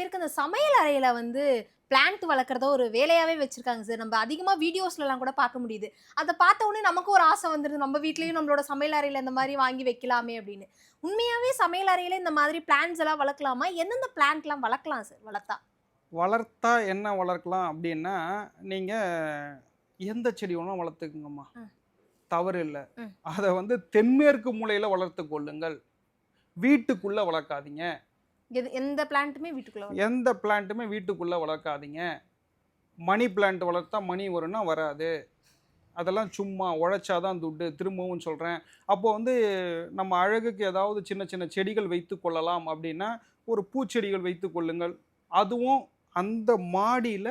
பேருக்கு அந்த சமையல் அறையில வந்து பிளான்ட் வளர்க்கறத ஒரு வேலையாவே வச்சிருக்காங்க சார். நம்ம அதிகமா வீடியோஸ்லலாம் கூட பார்க்க முடியுது. அத பார்த்த உடனே நமக்கும் ஒரு ஆசை வந்துருது. நம்ம வீட்லயும் நம்மளோட சமையல் அறையில இந்த மாரி வாங்கி வைக்கலாமே அப்படின்னு. உண்மையாவே சமையல் அறையில இந்த மாதிரி பிளான்ட்ஸ் எல்லாம் வளர்க்கலாமா? எந்தெந்த பிளான்ட்லாம் வளர்க்கலாம் சார் வளர்த்தா? வளர்த்தா என்ன வளர்க்கலாம் அப்படின்னா, நீங்க எந்த செடி வேணாலும் வளர்த்துக்கங்கம்மா. ம், தவறு இல்ல. ம். அத வந்து தென்மேற்கு மூலையில வளர்த்துக் கொள்ளுங்கள். வீட்டுக்குள்ள வளர்க்காதீங்க. எந்த பிளான்ட்டுமே வீட்டுக்குள்ள வளர்க்கலாம். எந்த பிளான்ட்டுமே வீட்டுக்குள்ள வளர்க்காதீங்க. மணி பிளான்ட் வளர்த்தா மணி வரும்னா வராது. அதெல்லாம் சும்மா உழைச்சா தான் துட்டு. திரும்பவும் சொல்றேன். அப்போ வந்து நம்ம அழகுக்கு ஏதாவது சின்ன சின்ன செடிகள் வைத்துக் கொள்ளலாம் அப்படின்னா, ஒரு பூச்செடிகள் வைத்துக் கொள்ளுங்கள். அதுவும் அந்த மாடியில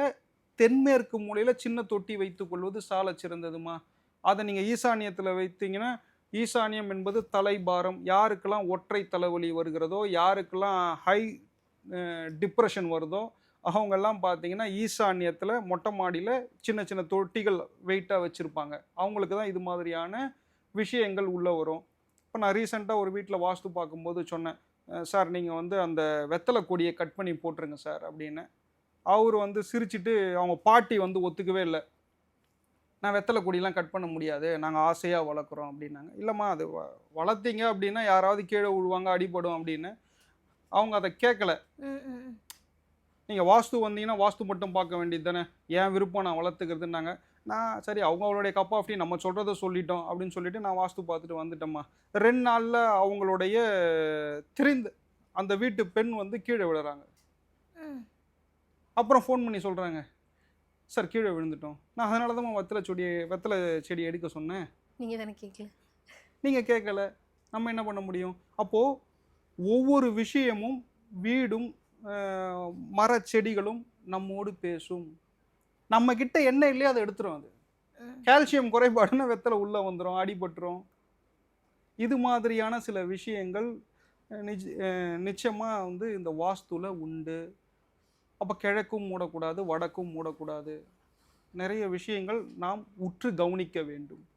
தென்மேற்கு மூலையில சின்ன தொட்டி வைத்துக் கொள்வது சாலச் சிறந்ததும்மா. அத நீங்க ஈசானியத்தில வைத்தீங்கன்னா, ஈசானியம் என்பது தலைபாரம். யாருக்கெல்லாம் ஒற்றை தலைவலி வருகிறதோ, யாருக்கெல்லாம் ஹை டிப்ரஷன் வருதோ, அவங்கெல்லாம் பார்த்தீங்கன்னா, ஈசான்யத்தில மொட்டை மாடியில சின்ன சின்ன தொட்டிகள் வெயிட்டா வச்சிருப்பாங்க. அவங்களுக்கு தான் இது மாதிரியான விஷயங்கள் உள்ள வரும். இப்ப நான் ரீசென்ட்டா ஒரு வீட்ல வாஸ்து பார்க்கும்போது சொன்னேன். சார் நீங்க வந்து அந்த வெத்தல கொடிய கட் பண்ணி போட்டுருங்க சார்" அப்டின்னேன். அவரு வந்து சிரிச்சுட்டு அவங்க பாட்டி வந்து ஒத்துக்கவே இல்ல. "நான் வெத்தல கொடிலாம் கட் பண்ண முடியாது. நாங்க ஆசையா வளர்க்குறோம்" அப்டின்னாங்க. "இல்லம்மா அது வளர்த்தீங்க அப்டின்னா யாராவது கீழ விழுவாங்க, அடிபடும்" அப்டின்னு. அவங்க அத கேட்கல. ம், ம், ம். நீங்க வாஸ்து வந்தீங்கன்னா, வாஸ்து மட்டும் பார்க்க வேண்டியது தானே. என் விருப்பம் நான் வளர்த்துக்கிறதுன்னாங்க. நான் சரி அவங்களுடைய கப் ஆஃப் டீ நம்ம சொல்றத சொல்லிட்டோம் அப்படின்னு சொல்லிட்டு நான் வாஸ்து பார்த்துட்டு வந்துட்டேன்ம்மா. 2 நாள்ல அவங்களுடைய திரிந்து அந்த வீட்டு பெண் வந்து கீழ விழுறாங்க. ம். அப்புறம் ஃபோன் பண்ணி சொல்றாங்க, "சார் கீழ விழுந்துட்டோம்." நான் அதனால தான்ம்மா வெத்தல செடி எடுக்க சொன்னேன். நீங்க தானே கேட்கல. நீங்க கேட்கல. நம்ம என்ன பண்ண முடியும்? அப்போ ஒவ்வொரு விஷயமும் வீடும், அ மரச்செடிகளும் நம்மோடு பேசும். நம்ம கிட்ட என்ன இல்லையோ அத எடுத்துரும் அது. ம். கால்சியம் குறைபாடுன்னா வெத்தல உள்ள வந்துரும், அடிபட்டுரும். இது மாதிரியான சில விஷயங்கள் நிச்சயமா வந்து இந்த வாஸ்துல உண்டு. அப்ப கிழக்கும் மூடக்கூடாது, வடக்கும் மூடக்கூடாது. நெறைய விஷயங்கள் நாம் உற்று கவனிக்க வேண்டும்.